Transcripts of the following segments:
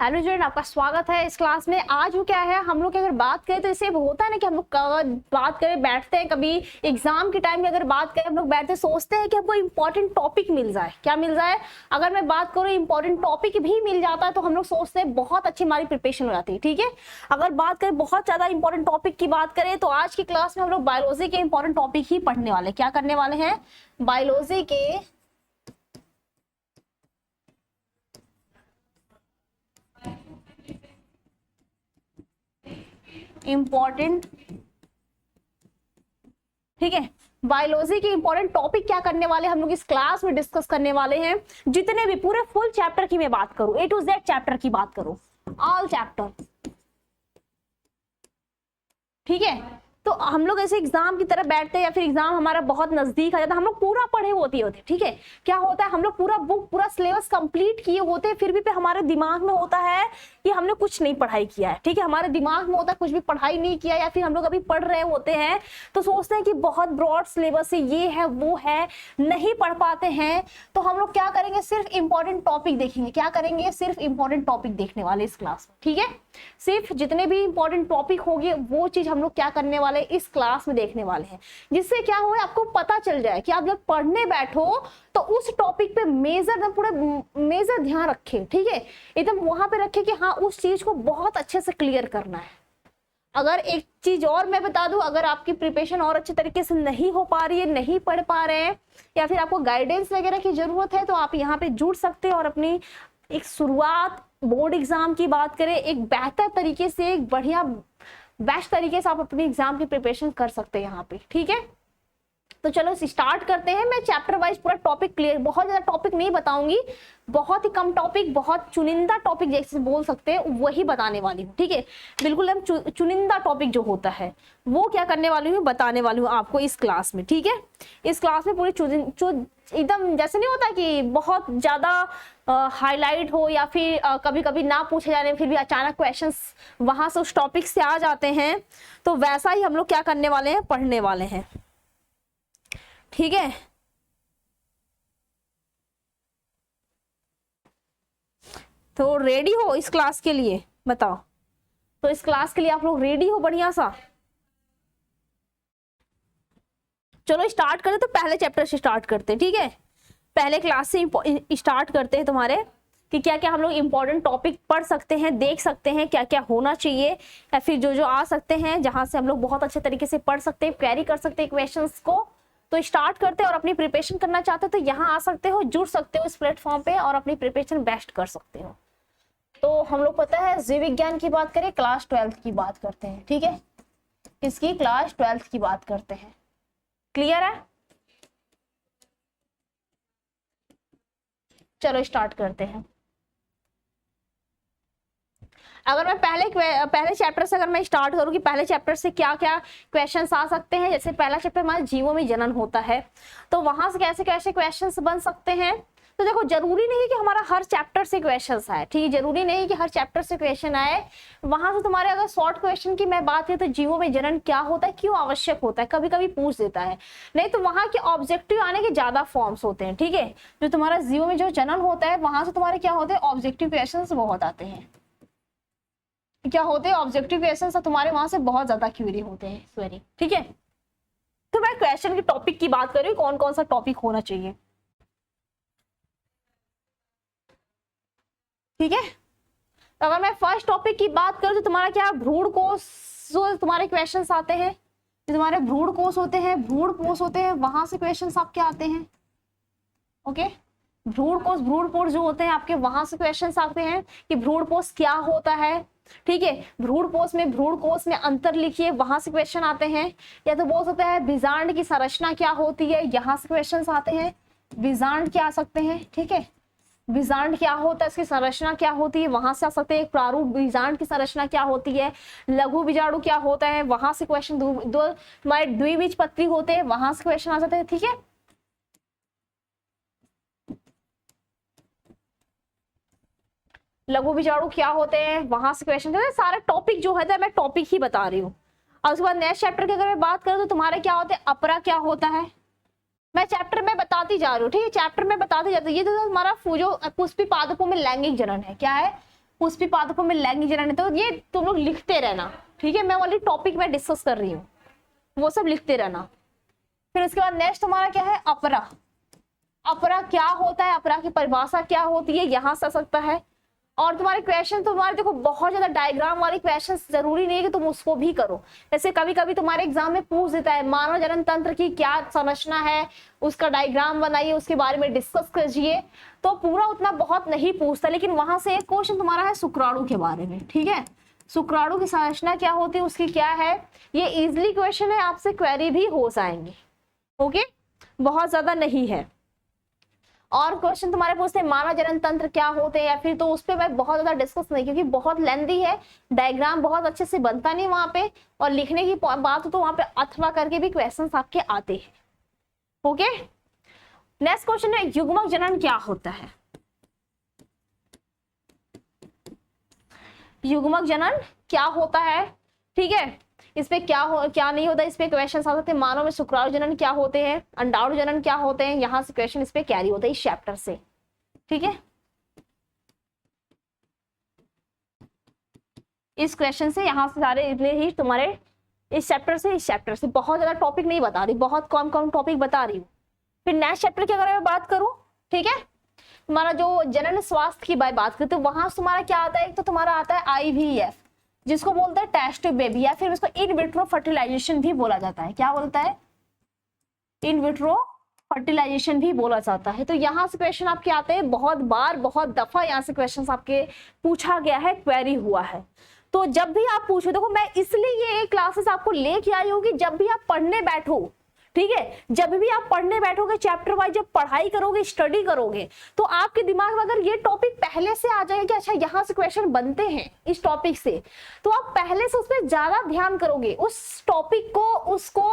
Hello student, आपका स्वागत है इस क्लास में। आज वो क्या है, हम लोग अगर बात करें तो इसे होता है ना कि हम लोग बात करें बैठते हैं, कभी एग्जाम के टाइम में अगर बात करें हम लोग बैठते सोचते हैं कि हमको इंपॉर्टेंट टॉपिक मिल जाए। क्या मिल जाए? अगर मैं बात करूँ इंपॉर्टेंट टॉपिक भी मिल जाता है तो हम लोग सोचते हैं बहुत अच्छी हमारी प्रिपरेशन हो जाती है। ठीक है, अगर बात करें बहुत ज्यादा इंपॉर्टेंट टॉपिक की बात करें तो आज की क्लास में हम लोग बायोलॉजी के इंपॉर्टेंट टॉपिक ही पढ़ने वाले। क्या करने वाले हैं? बायोलॉजी के इंपॉर्टेंट, ठीक है, बायोलॉजी के इंपॉर्टेंट टॉपिक क्या करने वाले हम लोग इस क्लास में डिस्कस करने वाले हैं। जितने भी पूरे फुल चैप्टर की मैं बात करूं, A to Z चैप्टर की बात करूं, ऑल चैप्टर, ठीक है। तो हम लोग ऐसे एग्जाम की तरफ बैठते हैं या फिर एग्जाम हमारा बहुत नजदीक आ जाता है, हम लोग पूरा पढ़े होते ठीक है। क्या होता है, हम लोग पूरा बुक पूरा सिलेबस कंप्लीट किए होते हैं, फिर भी पे हमारे दिमाग में होता है कि हमने कुछ नहीं पढ़ाई किया है। ठीक है, हमारे दिमाग में होता है कुछ भी पढ़ाई नहीं किया, या फिर हम लोग अभी पढ़ रहे होते हैं तो सोचते हैं कि बहुत ब्रॉड सिलेबस है, ये है वो है, नहीं पढ़ पाते हैं। तो हम लोग क्या करेंगे, सिर्फ इंपॉर्टेंट टॉपिक देखेंगे। क्या करेंगे? सिर्फ इंपॉर्टेंट टॉपिक देखने वाले इस क्लास में। ठीक है, सिर्फ जितने भी इंपॉर्टेंट टॉपिक होंगे वो चीज हम लोग क्या करने वाले इस क्लास में देखने वाले हैं, जिससे क्या हो आपको पता चल जाए कि आप जब पढ़ने बैठो तो उस टॉपिक पे पूरा मेजर ध्यान रखें। ठीक है, एकदम वहां पे रखें कि हाँ उस चीज को बहुत अच्छे से क्लियर करना है। अगर एक चीज और मैं बता दूं, अगर आपकी प्रिपरेशन और अच्छे तरीके से नहीं हो पा रही है, नहीं पढ़ पा रहे हैं, या फिर आपको गाइडेंस वगैरह की जरूरत है, तो आप यहाँ पे जुड़ सकते हैं और अपनी एक शुरुआत बोर्ड एग्जाम की बात करें, एक बेहतर तरीके से, एक बढ़िया बेस्ट तरीके से आप अपनी एग्जाम की प्रिपरेशन कर सकते हैं यहाँ पे। ठीक है, तो चलो स्टार्ट करते हैं। मैं चैप्टर वाइज पूरा टॉपिक क्लियर, बहुत ज्यादा टॉपिक नहीं बताऊंगी, बहुत ही कम टॉपिक, बहुत चुनिंदा टॉपिक जैसे बोल सकते हैं वही बताने वाली हूँ। ठीक है, बिल्कुल हम चुनिंदा टॉपिक जो होता है वो क्या करने वाली हूँ, बताने वाली हूँ आपको इस क्लास में। ठीक है, इस क्लास में पूरी एकदम जैसे नहीं होता कि बहुत ज्यादा हाईलाइट हो या फिर कभी कभी ना पूछे जाने फिर भी अचानक क्वेश्चंस वहां से उस टॉपिक से आ जाते हैं, तो वैसा ही हम लोग क्या करने वाले हैं, पढ़ने वाले हैं। ठीक है, तो रेडी हो इस क्लास के लिए? बताओ, तो इस क्लास के लिए आप लोग रेडी हो बढ़िया सा? चलो स्टार्ट करें, तो पहले चैप्टर से स्टार्ट करते हैं। ठीक है, पहले क्लास से स्टार्ट करते हैं तुम्हारे कि क्या क्या हम लोग इंपॉर्टेंट टॉपिक पढ़ सकते हैं, देख सकते हैं, क्या क्या होना चाहिए, या फिर जो जो आ सकते हैं जहां से हम लोग बहुत अच्छे तरीके से पढ़ सकते हैं, कैरी कर सकते हैं क्वेश्चंस को। तो स्टार्ट करते हैं, और अपनी प्रिपरेशन करना चाहते हो तो यहाँ आ सकते हो, जुड़ सकते हो इस प्लेटफॉर्म पे और अपनी प्रिपरेशन बेस्ट कर सकते हो। तो हम लोग पता है जीव विज्ञान की बात करें, क्लास 12th की बात करते हैं। ठीक है, इसकी क्लास 12th की बात करते हैं। क्लियर है? चलो स्टार्ट करते हैं। अगर मैं पहले चैप्टर से अगर मैं स्टार्ट करूँ कि पहले चैप्टर से क्या क्या क्वेश्चंस आ सकते हैं, जैसे पहला चैप्टर हमारे जीवों में जनन होता है, तो वहां से कैसे कैसे क्वेश्चंस बन सकते हैं। तो देखो, जरूरी नहीं कि हमारा हर चैप्टर से क्वेश्चंस आए। ठीक है, जरूरी नहीं कि हर चैप्टर से क्वेश्चन आए। वहां से तुम्हारे अगर शॉर्ट क्वेश्चन की मैं बात करूं तो जीवों में जनन क्या होता है, क्यों आवश्यक होता है, कभी कभी पूछ देता है। नहीं तो वहां के ऑब्जेक्टिव आने के ज्यादा फॉर्म्स होते हैं। ठीक है, जो तुम्हारा जीवों में जो जनन होता है वहां से तुम्हारे क्या होते हैं, ऑब्जेक्टिव क्वेश्चन बहुत आते हैं। क्या होते हैं ऑब्जेक्टिव क्वेश्चंस, तुम्हारे वहां से बहुत ज्यादा क्वेरी होते हैं क्वेरी। ठीक है, तो मैं क्वेश्चन के टॉपिक की बात कर रही हूँ, कौन कौन सा टॉपिक होना चाहिए। ठीक है, तो अगर मैं फर्स्ट टॉपिक की बात करूं तो तुम्हारा क्या, भ्रूण कोश जो तुम्हारे क्वेश्चंस आते हैं, तुम्हारे भ्रूण कोश होते हैं, भ्रूण कोश होते हैं, वहां से क्वेश्चंस आपके आते हैं। ओके, भ्रूण कोश जो होते हैं आपके, वहां से क्वेश्चंस आते हैं कि भ्रूण कोश क्या होता है। ठीक है, भ्रूण कोश में अंतर लिखिए, वहां से क्वेश्चन आते हैं। या तो बोल सकते हैं बीजांड की संरचना क्या होती है, यहाँ से क्वेश्चन आते हैं। बीजांड क्या आ सकते हैं, ठीक है, बीजांड क्या होता है, इसकी संरचना क्या होती है, वहां से आ सकते हैं। एक प्रारूप बीजांड की संरचना क्या होती है, लघु बीजाणु क्या होता है, वहां से क्वेश्चन, दो हमारे द्विबीजपत्री होते हैं, वहां से क्वेश्चन आ सकते हैं। ठीक है, लघु बीजाणु क्या होते हैं, वहां से क्वेश्चन, सारे टॉपिक जो है मैं टॉपिक ही बता रही हूँ। और उसके बाद नेक्स्ट चैप्टर की अगर मैं बात करूँ तो तुम्हारे क्या होते हैं, अपरा क्या होता है, मैं चैप्टर में बताती जा रही हूँ। ठीक है, चैप्टर में बताते जाते, ये तो हमारा जो पुष्पी पादपों में लैंगिक जनन है, क्या है, पुष्पी पादपों में लैंगिक जनन, तो ये तुम लोग लिखते रहना, ठीक है। मैं वाली टॉपिक में डिस्कस कर रही हूँ, वो सब लिखते रहना। फिर उसके बाद नेक्स्ट हमारा क्या है, अपरा। अपरा क्या होता है, अपरा की परिभाषा क्या होती है, यहां से आ सकता है। और तुम्हारे क्वेश्चन तो तुम्हारे देखो बहुत ज्यादा डायग्राम वाले क्वेश्चन, जरूरी नहीं है कि तुम उसको भी करो। जैसे कभी कभी तुम्हारे एग्जाम में पूछ देता है मानव जनन तंत्र की क्या संरचना है, उसका डायग्राम बनाइए, उसके बारे में डिस्कस कीजिए। तो पूरा उतना बहुत नहीं पूछता, लेकिन वहां से एक क्वेश्चन तुम्हारा है शुक्राणु के बारे में, ठीक है। शुक्राणु की संरचना क्या होती है, उसकी क्या है, ये इजिली क्वेश्चन है, आपसे क्वेरी भी हो जाएंगे, ओके, बहुत ज्यादा नहीं है। और क्वेश्चन तुम्हारे पूछते हैं मानव जनन तंत्र क्या होते हैं, या फिर तो उस पर मैं बहुत ज्यादा डिस्कस नहीं, क्योंकि बहुत लेंथी है, डायग्राम बहुत अच्छे से बनता नहीं वहां पे, और लिखने की बात हो तो वहां पे अथवा करके भी क्वेश्चन आपके आते हैं, ओके। नेक्स्ट क्वेश्चन है युग्मक जनन क्या होता है। युग्मक जनन क्या होता है, ठीक है। इसमें क्या नहीं होता, इस पे क्वेश्चन आ सकते हैं। मानव में शुक्राणु जनन क्या होते हैं, अंडाणु जनन क्या होते हैं, यहाँ से क्वेश्चन इस पे कैरी होता है इस चैप्टर से, ठीक है। इस क्वेश्चन से यहाँ से सारे ही तुम्हारे इस चैप्टर से बहुत ज्यादा टॉपिक नहीं बता रही, बहुत कम टॉपिक बता रही हूँ। फिर नेक्स्ट चैप्टर की अगर मैं बात करूँ, ठीक है, तुम्हारा जो जनन स्वास्थ्य की बात करते हैं, वहां तुम्हारा क्या आता है, एक तो तुम्हारा आता है IVF, जिसको बोलते हैं टेस्ट बेबी, या फिर इसको इन विट्रो फर्टिलाइजेशन भी बोला जाता है। क्या बोलता है, इन विट्रो फर्टिलाइजेशन भी बोला जाता है। तो यहाँ से क्वेश्चन आपके आते हैं, बहुत बार बहुत दफा यहाँ से क्वेश्चन आपके पूछा गया है, क्वेरी हुआ है। तो जब भी आप पूछो, देखो मैं इसलिए ये क्लासेस आपको लेके आई हूँ कि जब भी आप पढ़ने बैठो, ठीक है, जब भी आप पढ़ने बैठोगे चैप्टर वाइज, जब पढ़ाई करोगे, स्टडी करोगे, तो आपके दिमाग में अगर ये टॉपिक पहले से आ जाएगा कि अच्छा यहाँ से क्वेश्चन बनते हैं इस टॉपिक से, तो आप पहले से उस पर ज्यादा ध्यान करोगे, उस टॉपिक को, उसको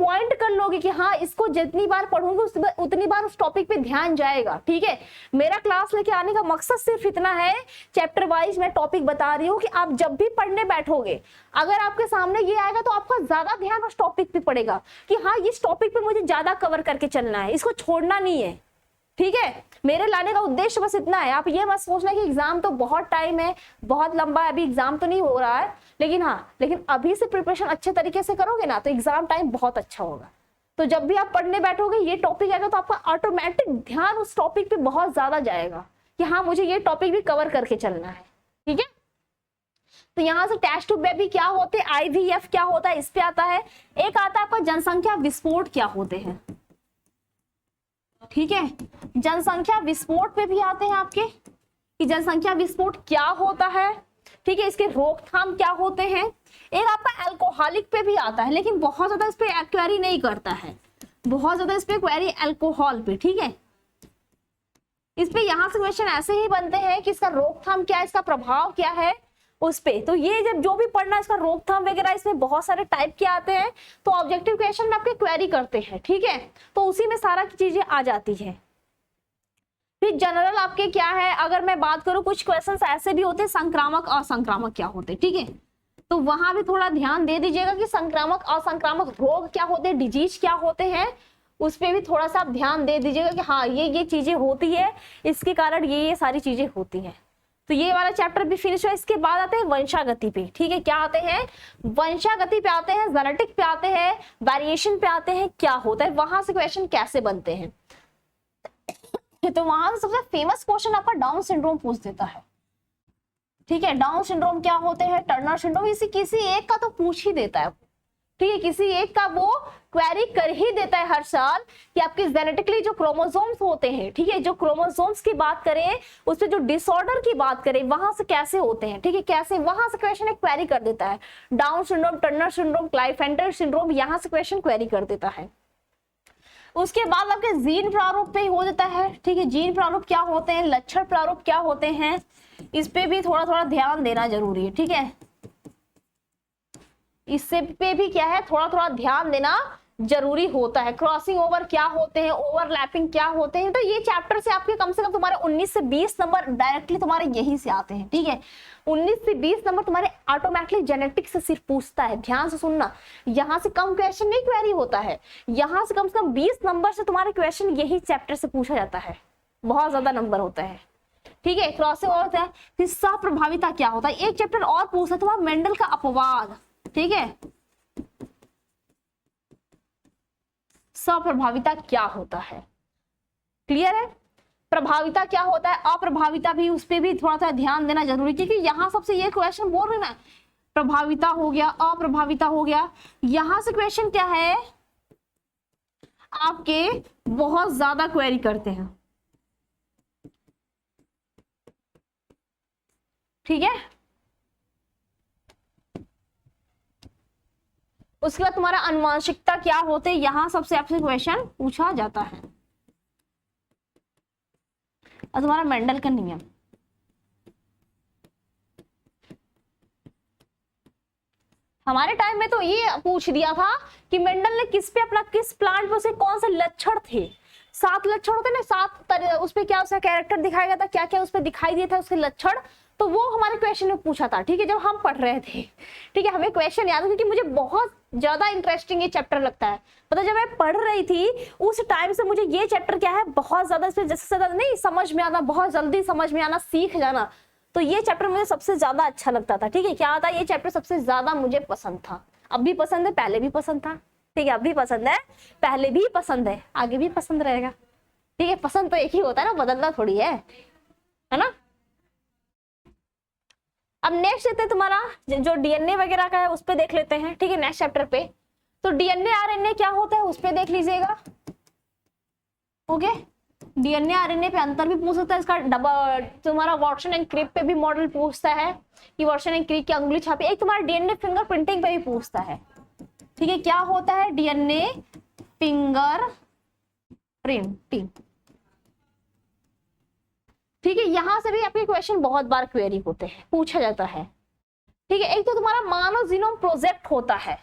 पॉइंट कर लोगे कि हाँ इसको जितनी बार पढ़ूंगी उतनी बार उस टॉपिक पे ध्यान जाएगा, ठीक है। मेरा क्लास लेके आने का मकसद सिर्फ इतना है, चैप्टर वाइज मैं टॉपिक बता रही हूँ कि आप जब भी पढ़ने बैठोगे, अगर आपके सामने ये आएगा तो आपका ज्यादा ध्यान उस टॉपिक पे पड़ेगा कि हाँ इस टॉपिक पे मुझे ज्यादा कवर करके चलना है, इसको छोड़ना नहीं है, ठीक है। मेरे लाने का उद्देश्य बस इतना है। आप ये मत सोचना कि एग्जाम तो बहुत टाइम है, बहुत लंबा है, अभी एग्जाम तो नहीं हो रहा है, लेकिन अभी से प्रिपरेशन अच्छे तरीके से करोगे ना तो एग्जाम टाइम बहुत अच्छा होगा। तो जब भी आप पढ़ने बैठोगे, ये टॉपिक आएगा तो आपका ऑटोमेटिक ध्यान उस टॉपिक पे बहुत ज्यादा जाएगा कि हाँ मुझे ये टॉपिक भी कवर करके चलना है, ठीक है। तो यहाँ से टेस्ट ट्यूब बेबी क्या होते हैं, IVF क्या होता है, इस पे आता है। एक आता है आपका जनसंख्या विस्फोट क्या होते हैं, ठीक है, जनसंख्या विस्फोट पे भी आते हैं आपके कि जनसंख्या विस्फोट क्या होता है, ठीक है, इसके रोकथाम क्या होते हैं। एक आपका अल्कोहलिक पे भी आता है, लेकिन बहुत ज्यादा इस पे क्वेरी नहीं करता है, बहुत ज्यादा इस पे क्वेरी अल्कोहल पे, ठीक है। इस पे यहाँ से क्वेश्चन ऐसे ही बनते हैं कि इसका रोकथाम क्या है, इसका प्रभाव क्या है उस पे। तो ये जब जो भी पढ़ना, इसका रोकथाम वगैरह, इसमें बहुत सारे टाइप के आते हैं, तो ऑब्जेक्टिव क्वेश्चन में आपके क्वेरी करते हैं, ठीक है, तो उसी में सारा चीजें आ जाती है। फिर जनरल आपके क्या है, अगर मैं बात करूं कुछ क्वेश्चंस ऐसे भी होते हैं संक्रामक असंक्रामक क्या होते हैं, ठीक है, तो वहां भी थोड़ा ध्यान दे दीजिएगा कि संक्रामक असंक्रामक रोग क्या होते हैं, डिजीज क्या होते हैं, उस पर भी थोड़ा सा आप ध्यान दे दीजिएगा कि हाँ ये चीजें होती है, इसके कारण ये सारी चीजें होती हैं। तो ये वाला चैप्टर भी फिनिश हुआ। इसके बाद आते हैं वंशागति पे, ठीक है, क्या आते हैं, वंशागति पे आते हैं, जेनेटिक पे आते हैं, वेरिएशन पे आते हैं, क्या होता है, वहां से क्वेश्चन कैसे बनते हैं। तो वहां से सबसे फेमस क्वेश्चन आपका डाउन सिंड्रोम पूछ देता है, ठीक है, डाउन सिंड्रोम क्या होते हैं, टर्नर सिंड्रोम, इसी किसी एक का तो पूछ ही देता है, ठीक है, किसी एक का वो क्वेरी कर ही देता है हर साल कि आपके जेनेटिकली जो क्रोमोसोम्स होते हैं, ठीक है, जो क्रोमोसोम्स की बात करें, उस पे जो डिसऑर्डर की बात करें, वहां से कैसे होते हैं, ठीक है, कैसे, वहां से क्वेश्चन एक क्वेरी कर देता है। Down syndrome, Turner syndrome, Klinefelter syndrome, यहाँ से क्वेश्चन क्वेरी कर देता है। उसके बाद आपके जीन प्रारूप पे हो जाता है, ठीक है, जीन प्रारूप क्या होते हैं, लक्षण प्रारूप क्या होते हैं, इस पे भी थोड़ा थोड़ा ध्यान देना जरूरी है, ठीक है, इससे पे भी क्या है थोड़ा थोड़ा ध्यान देना जरूरी होता है। क्रॉसिंग ओवर क्या होते हैं, ओवरलैपिंग क्या होते हैं, तो ये चैप्टर से आपके कम से कम तुम्हारे 19 से 20 नंबर डायरेक्टली तुम्हारे यहीं से आते हैं, ठीक है, 19 से 20 नंबर तुम्हारे ऑटोमेटिकली जेनेटिक्स से सिर्फ पूछता है। ध्यान से सुनना, यहाँ से कम क्वेश्चन नहीं क्वेरी होता है, यहाँ से कम 20 नंबर से तुम्हारे क्वेश्चन यही चैप्टर से पूछा जाता है, बहुत ज्यादा नंबर होता है, ठीक है, क्रॉसिंग और होता है। फिर सप्रभाविता क्या होता है, एक चैप्टर और पूछा था मेंडल का अपवाद, ठीक है, सप्रभाविता क्या होता है, क्लियर है। प्रभाविता क्या होता है, अप्रभाविता भी, उस पर भी थोड़ा सा ध्यान देना जरूरी, क्योंकि यहाँ सबसे ये क्वेश्चन बोल रहे ना, प्रभाविता हो गया, अप्रभाविता हो गया, यहां से क्वेश्चन क्या है आपके बहुत ज्यादा क्वेरी करते हैं, ठीक है। उसके बाद तुम्हारा आनुवांशिकता क्या होते, यहां सबसे आपसे क्वेश्चन पूछा जाता है। और तुम्हारा मेंडल का नियम, हमारे टाइम में तो ये पूछ दिया था कि मेंडल ने किस पे अपना, किस प्लांट पे, उसे कौन से लक्षण थे, 7 लक्षण होते ना, 7 उस पे क्या उसका कैरेक्टर दिखाया गया था, क्या क्या उस पे दिखाई दिया था उसके लक्षण, तो वो हमारे क्वेश्चन में पूछा था, ठीक है, जब हम पढ़ रहे थे, ठीक है। हमें क्वेश्चन याद है क्योंकि मुझे बहुत ज्यादा इंटरेस्टिंग ये चैप्टर लगता है, पता जब मैं पढ़ रही थी उस टाइम से मुझे ये चैप्टर क्या है बहुत ज्यादा, इसमें जैसे ज्यादा नहीं समझ में आना, बहुत जल्दी समझ में आना, सीख जाना, तो ये चैप्टर मुझे सबसे ज्यादा अच्छा लगता था, ठीक है। क्या था, ये चैप्टर सबसे ज्यादा मुझे पसंद था, अब भी पसंद है, पहले भी पसंद था, ठीक है, अब भी पसंद है, पहले भी पसंद है, आगे भी पसंद रहेगा, ठीक है। पसंद तो एक ही होता है ना, बदलना थोड़ी है ना। अब नेक्स्ट लेते हैं तुम्हारा जो डीएनए वगैरह का है, उस पे देख लेते हैं, ठीक है, नेक्स्ट चैप्टर पे। तो डीएनए आरएनए क्या होता है उस पे देख लीजिएगा, ओके। डीएनए आरएनए पे अंतर भी पूछ सकता है, इसका डबल तुम्हारा वाटसन एंड क्रिक पे भी मॉडल पूछता है कि वाटसन एंड क्रिक की अंगुली छापी, एक तुम्हारा डीएनए फिंगर प्रिंटिंग पे भी पूछता है, ठीक है, क्या होता है डीएनए फिंगर प्रिंटिंग, ठीक है। यहां से भी आपके क्वेश्चन बहुत बार क्वेरी होते हैं, पूछा जाता है, ठीक है। एक तो तुम्हारा मानव जीनोम प्रोजेक्ट होता है,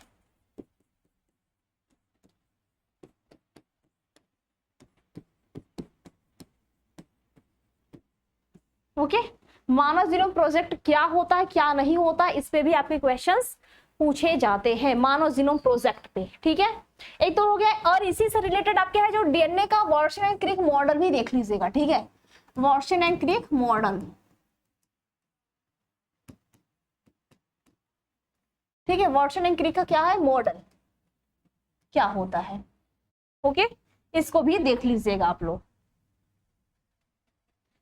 ओके। मानव जीनोम प्रोजेक्ट क्या होता है, क्या नहीं होता, इस पे भी आपके क्वेश्चंस पूछे जाते हैं मानव जीनोम प्रोजेक्ट पे, ठीक है। एक तो हो गया, और इसी से रिलेटेड आपके है जो डीएनए का वाटसन एंड क्रिक मॉडल भी देख लीजिएगा, ठीक है, वाटसन एंड क्रिक मॉडल, ठीक है। वाटसन एंड क्रिक का क्या है मॉडल, क्या होता है, ओके, इसको भी देख लीजिएगा आप लोग।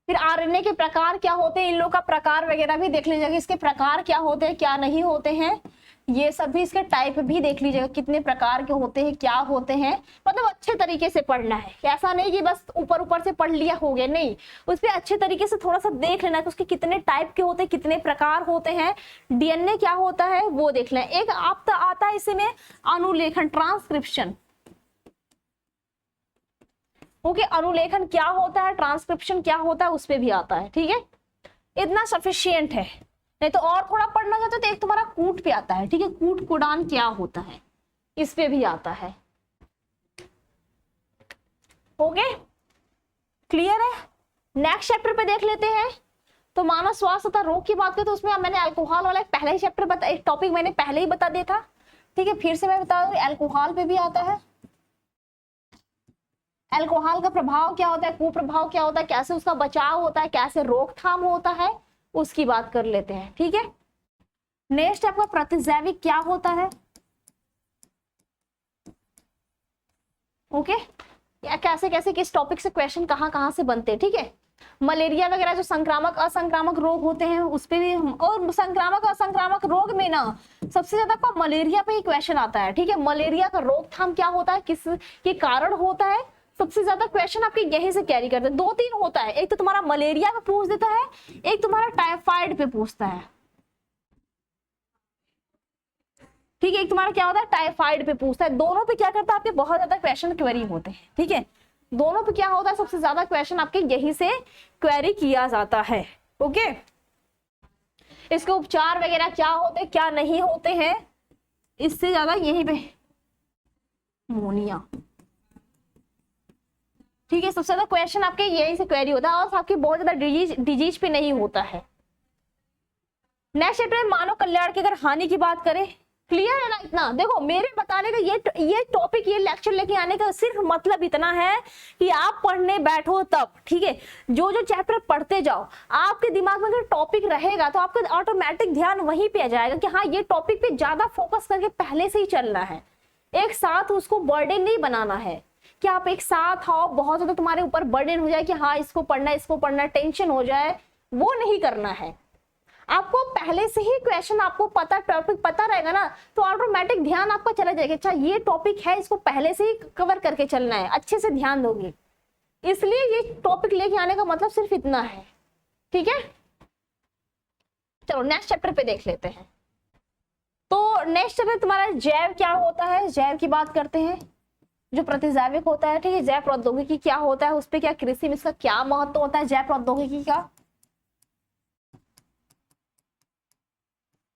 फिर आरएनए के प्रकार क्या होते हैं, इन लोगों का प्रकार वगैरह भी देख लीजिएगा, इसके प्रकार क्या होते हैं, क्या नहीं होते हैं, ये सब भी, इसके टाइप भी देख लीजिएगा, कितने प्रकार के होते हैं, क्या होते हैं, मतलब अच्छे तरीके से पढ़ना है, ऐसा नहीं कि बस ऊपर ऊपर से पढ़ लिया हो गया, नहीं, उस पर अच्छे तरीके से थोड़ा सा देख लेना है कि उसके कितने टाइप के होते हैं, कितने प्रकार होते हैं, डीएनए क्या होता है वो देख लें। एक आपका आता है इसमें अनुलेखन, ट्रांसक्रिप्शन, ओके, अनुलेखन क्या होता है, ट्रांसक्रिप्शन क्या होता है, उस पे भी आता है, ठीक है। इतना सफिशियंट है, नहीं तो और थोड़ा पढ़ना चाहते तो एक तुम्हारा कूट पे आता है, ठीक है, कूट कुडान क्या होता है, इस पे भी आता है, ओके, क्लियर है। नेक्स्ट चैप्टर पे देख लेते हैं। तो मानव स्वास्थ्य तथा रोग की बात करें तो उसमें मैंने अल्कोहल वाला पहले ही चैप्टर एक टॉपिक मैंने पहले ही बता दिया था, ठीक है, फिर से मैं बता दूं, अल्कोहल पे भी आता है, अल्कोहल का प्रभाव क्या होता है, कुप्रभाव क्या होता है, कैसे उसका बचाव होता है, कैसे रोकथाम होता है, उसकी बात कर लेते हैं, ठीक है। नेक्स्ट आपका प्रतिजैविक क्या होता है, ओके, या कैसे कैसे किस टॉपिक से क्वेश्चन कहाँ से बनते हैं, ठीक है। मलेरिया वगैरह जो संक्रामक असंक्रामक रोग होते हैं उस पे भी, और संक्रामक असंक्रामक रोग में ना सबसे ज्यादा आपका मलेरिया पे ही क्वेश्चन आता है, ठीक है। मलेरिया का रोकथाम क्या होता है, किस के कारण होता है, सबसे ज्यादा क्वेश्चन आपके यहीं से कैरी करते हैं। 2-3 होता है, एक तो तुम्हारा मलेरिया पे पूछ देता है, एक तुम्हारा टाइफाइड पे पूछता है, ठीक है, एक तुम्हारा क्या होता है टाइफाइड पे पूछता है। दोनों पे क्या करता है आपके बहुत ज्यादा क्वेश्चन क्वेरी होते हैं, ठीक है, दोनों पे क्या होता है सबसे ज्यादा क्वेश्चन आपके यहीं से क्वेरी किया जाता है, ओके। इसके उपचार वगैरह क्या होते हैं क्या नहीं होते हैं, इससे ज्यादा यहीं पे मोनिया, ठीक है, सबसे ज्यादा क्वेश्चन आपके यहीं से क्वेरी होता है और आपके बहुत ज्यादा डिजीज पे नहीं होता है। नेक्स्ट चैप्टर मानव कल्याण की अगर हानि की बात करें क्लियर है ना? इतना देखो, मेरे बताने का ये टॉपिक, ये लेक्चर लेके आने का सिर्फ मतलब इतना है कि आप पढ़ने बैठो तब, ठीक है, जो जो चैप्टर पढ़ते जाओ, आपके दिमाग में अगर टॉपिक रहेगा तो आपका ऑटोमेटिक ध्यान वहीं पे आ जाएगा कि हाँ ये टॉपिक पे ज्यादा फोकस करके पहले से ही चलना है, एक साथ उसको बर्डन नहीं बनाना है कि आप एक साथ आओ, बहुत ज्यादा तुम्हारे ऊपर बर्डन हो जाए कि हाँ इसको पढ़ना, टेंशन हो जाए, वो नहीं करना है। आपको पहले से ही क्वेश्चन आपको पता, टॉपिक पता रहेगा ना, तो ऑटोमेटिक ध्यान आपका चला जाएगा, अच्छा ये टॉपिक है, इसको पहले से ही कवर करके चलना है, अच्छे से ध्यान दोगे। इसलिए ये टॉपिक लेके आने का मतलब सिर्फ इतना है, ठीक है। चलो नेक्स्ट चैप्टर पे देख लेते हैं। तो नेक्स्ट चैप्टर तुम्हारा जैव क्या होता है, जैव की बात करते हैं, जो प्रतिजैविक होता है, ठीक है। जैव प्रौद्योगिकी क्या होता है, उस पर क्या कृषि में इसका क्या महत्व होता है जैव प्रौद्योगिकी का,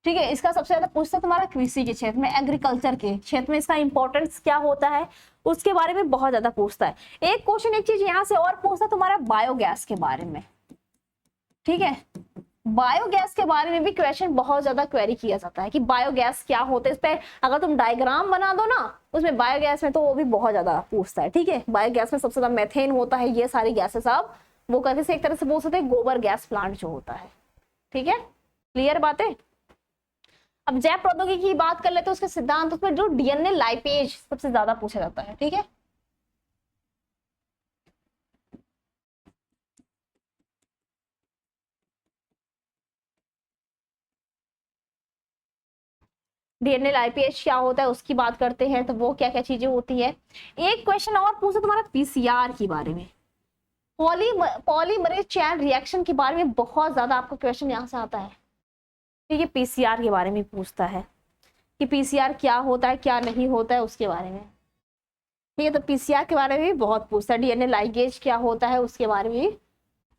ठीक है। इसका सबसे ज्यादा पूछता है तुम्हारा कृषि के क्षेत्र में, एग्रीकल्चर के क्षेत्र में इसका इंपॉर्टेंस क्या होता है, उसके बारे में बहुत ज्यादा पूछता है। एक क्वेश्चन, एक चीज यहाँ से और पूछता है तुम्हारा बायोगैस के बारे में, ठीक है। बायोगैस के बारे में भी क्वेश्चन बहुत ज्यादा क्वेरी किया जाता है कि बायोगैस क्या होता है, इस पे अगर तुम डायग्राम बना दो ना उसमें बायोगैस में, तो वो भी बहुत ज्यादा पूछता है, ठीक है। बायोगैस में सबसे ज्यादा मेथेन होता है, ये सारी गैसेस आप वो करके से एक तरह से बोल सकते हैं गोबर गैस प्लांट जो होता है, ठीक है। क्लियर बात है। अब जैव प्रौद्योगिकी की बात कर लेते हैं, उसके सिद्धांत, उसमें जो डीएनए लाइपेज सबसे ज्यादा पूछा जाता है, ठीक है। डीएनए लाइपेज क्या होता है उसकी बात करते हैं, तो वो क्या क्या चीजें होती है। एक क्वेश्चन और पूछा तुम्हारा पीसीआर के बारे में, पॉलीमरेज चेन रिएक्शन के बारे में बहुत ज्यादा आपका क्वेश्चन यहाँ से आता है, ठीक है। पीसीआर के बारे में पूछता है कि पीसीआर क्या होता है, क्या नहीं होता है, उसके बारे में, ठीक है। तो पीसीआर के बारे में भी बहुत पूछता है। डीएनए लाइगेज क्या होता है उसके बारे में भी,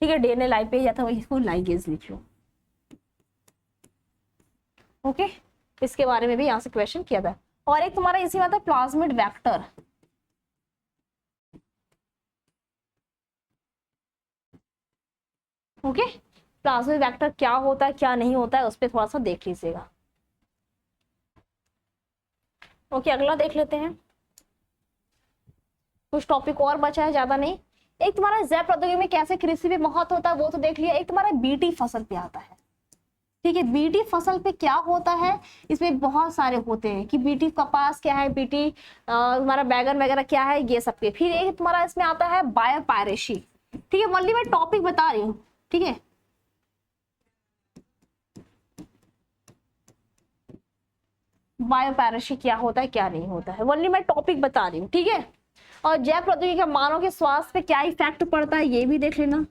ठीक है। डीएनए लाइपेज या तो इसको लाइगेज लिख लो, ओके। इसके बारे में भी यहाँ से क्वेश्चन किया था। और एक तुम्हारा इसी में आता है plasmid vector, okay. Plasmid vector क्या होता है, क्या नहीं होता है, उस पर थोड़ा सा देख लीजिएगा, ओके। अगला देख लेते हैं, कुछ टॉपिक और बचा है, ज्यादा नहीं। एक तुम्हारा जैव प्रौद्योगिकी में कैसे कृषि में महत्व होता है वो तो देख लिया। एक तुम्हारा बीटी फसल पे आता है, ठीक है। बीटी फसल पे क्या होता है, इसमें बहुत सारे होते हैं कि बीटी कपास क्या है, बीटी तुम्हारा बैगन वगैरह क्या है, ये सब के। फिर एक तुम्हारा इसमें आता है बायोपायरेसी, ठीक है। वनली मैं टॉपिक बता रही हूँ, ठीक है। बायोपायरेसी क्या होता है, क्या नहीं होता है, वनली मैं टॉपिक बता रही हूँ, ठीक है। और जैव प्रौद्योगिकी का मानव के स्वास्थ्य पे क्या इफेक्ट पड़ता है ये भी देख लेना,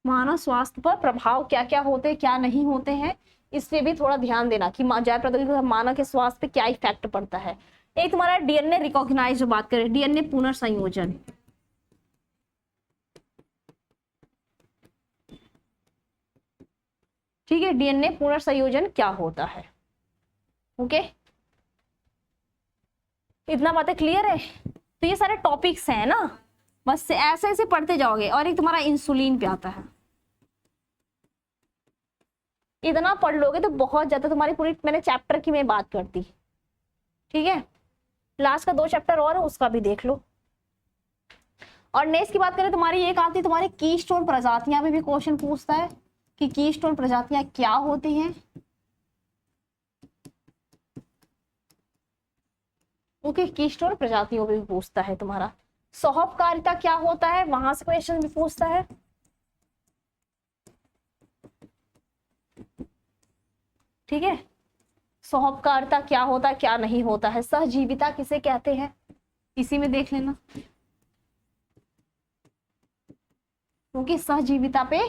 मानव स्वास्थ्य पर प्रभाव क्या क्या होते हैं, क्या नहीं होते हैं, इस पे भी थोड़ा ध्यान देना कि जैव प्रौद्योगिकी का मानव के स्वास्थ्य पे क्या इफेक्ट पड़ता है। एक तुम्हारा डीएनए रिकॉग्नाइज, जो बात करें डीएनए पुनर्संयोजन, ठीक है। डीएनए पुनर्संयोजन क्या होता है, ओके। इतना बातें क्लियर है। तो ये सारे टॉपिक्स हैं ना, बस ऐसे ऐसे पढ़ते जाओगे। और एक तुम्हारा इंसुलिन पे आता है, इतना पढ़ लोगे तो बहुत ज्यादा तुम्हारी पूरी, मैंने चैप्टर की मैं बात करती, ठीक है। लास्ट का 2 चैप्टर और है, उसका भी देख लो। और नेक्स्ट की बात करें तुम्हारी एक आती है तुम्हारी कीस्टोन प्रजातियां में भी क्वेश्चन पूछता है कि कीस्टोन प्रजातियां क्या होती हैं, ओके। कीस्टोन प्रजातियों में भी पूछता है तुम्हारा। सोहपकारिता क्या होता है, वहां से क्वेश्चन भी पूछता है, ठीक है। सोहपकारिता क्या होता है, क्या नहीं होता है, सहजीविता किसे कहते हैं, इसी में देख लेना, क्योंकि सहजीविता पे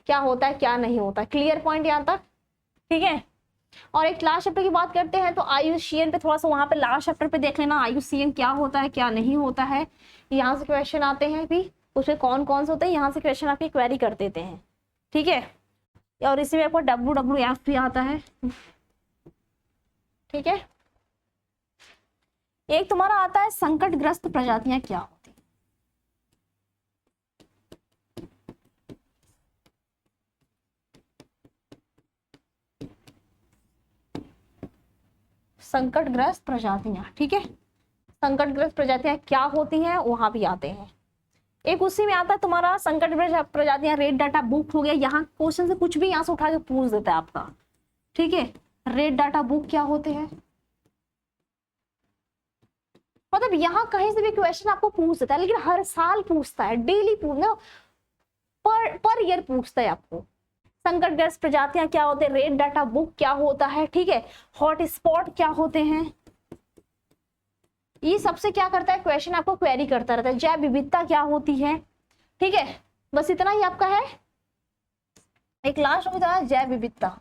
क्या होता है, क्या नहीं होता। क्लियर पॉइंट यहाँ तक, ठीक है। और एक लास्ट चैप्टर की बात करते हैं तो आयुषीयन पे थोड़ा सा, वहां पे लास्ट चैप्टर पे देख लेना आयुषीयन क्या होता है, क्या नहीं होता है। यहाँ से क्वेश्चन आते हैं भी, उसमें कौन कौन से होते हैं, यहाँ से क्वेश्चन आपकी क्वेरी कर देते हैं, ठीक है। और इसी में आपको WWF भी आता है, ठीक है। एक तुम्हारा आता है संकटग्रस्त प्रजातियां क्या होती हैं। संकटग्रस्त प्रजातियां, ठीक है, संकटग्रस्त प्रजातियां क्या होती हैं वहां भी आते हैं। एक उसी में आता है तुम्हारा संकटग्रस्त प्रजातियां, रेड डाटा बुक हो गया। यहाँ क्वेश्चन से कुछ भी यहाँ से उठा के पूछ देता है आपका, ठीक है। रेड डाटा बुक क्या होते हैं, मतलब यहाँ कहीं से भी क्वेश्चन आपको पूछ देता है, लेकिन हर साल पूछता है, डेली पूछना, पर ईयर पूछता है आपको। संकटग्रस्त प्रजातियां क्या होते हैं, रेड डाटा बुक क्या होता है, ठीक है, हॉट स्पॉट क्या होते हैं, ये सबसे क्या करता है क्वेश्चन आपको क्वेरी करता रहता है। जैव विविधता क्या होती है, ठीक है, बस इतना ही आपका है। एक लास्ट होता है जैव विविधता।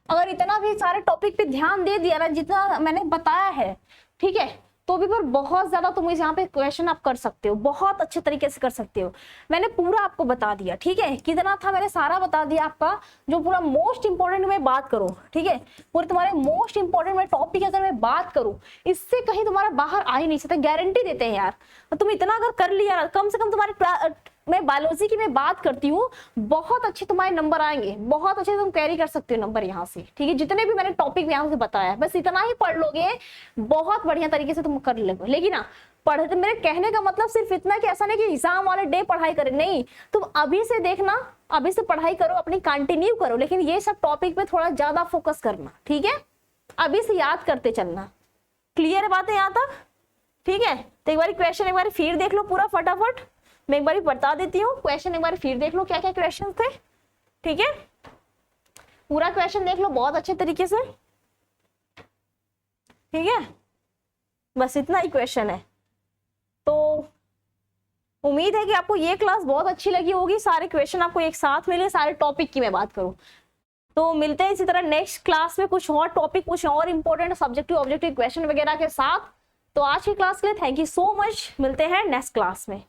अगर इतना भी सारे टॉपिक पे ध्यान दे दिया ना जितना मैंने बताया है, ठीक है, तो भी पर बहुत ज्यादा तुम इस यहाँ पे क्वेश्चन आप कर सकते हो, बहुत अच्छे तरीके से कर सकते हो। मैंने पूरा आपको बता दिया, ठीक है, कितना था मैंने सारा बता दिया आपका। जो पूरा मोस्ट इंपॉर्टेंट में बात करूं, ठीक है, पूरे तुम्हारे मोस्ट इंपॉर्टेंट में टॉपिक अगर मैं बात करूं, इससे कहीं तुम्हारा बाहर आ ही नहीं सकता, गारंटी देते हैं यार। तुम इतना अगर कर लिया ना, कम से कम तुम्हारे मैं बायोलॉजी की मैं बात करती हूँ, बहुत अच्छे तुम्हारे नंबर आएंगे, बहुत अच्छे तुम कैरी कर सकते हो नंबर यहाँ से, ठीक है। जितने भी मैंने टॉपिक यहाँ से बताया, बस इतना ही पढ़ लोगे, बहुत बढ़िया तरीके से तुम कर लोगे। लेकिन ना पढ़े तो मेरे कहने का मतलब सिर्फ इतना कि ऐसा नहीं कि एग्जाम वाले डे पढ़ाई करें, नहीं, तुम अभी से देखना, अभी से पढ़ाई करो, अपनी कंटिन्यू करो, लेकिन ये सब टॉपिक पे थोड़ा ज्यादा फोकस करना, ठीक है, अभी से याद करते चलना। क्लियर है बातें यहाँ तक, ठीक है। तो एक बार क्वेश्चन एक बार फिर देख लो पूरा फटाफट, मैं एक बार बता देती हूँ क्वेश्चन, एक बार फिर देख लो क्या क्या क्वेश्चन थे, ठीक है, पूरा क्वेश्चन देख लो बहुत अच्छे तरीके से, ठीक है, बस इतना ही क्वेश्चन है। तो उम्मीद है कि आपको ये क्लास बहुत अच्छी लगी होगी, सारे क्वेश्चन आपको एक साथ मिले, सारे टॉपिक की मैं बात करूं। तो मिलते हैं इसी तरह नेक्स्ट क्लास में कुछ और टॉपिक, कुछ और इंपॉर्टेंट सब्जेक्टिव ऑब्जेक्टिव क्वेश्चन वगैरह के साथ। तो आज की क्लास के लिए थैंक यू सो मच, मिलते हैं नेक्स्ट क्लास में।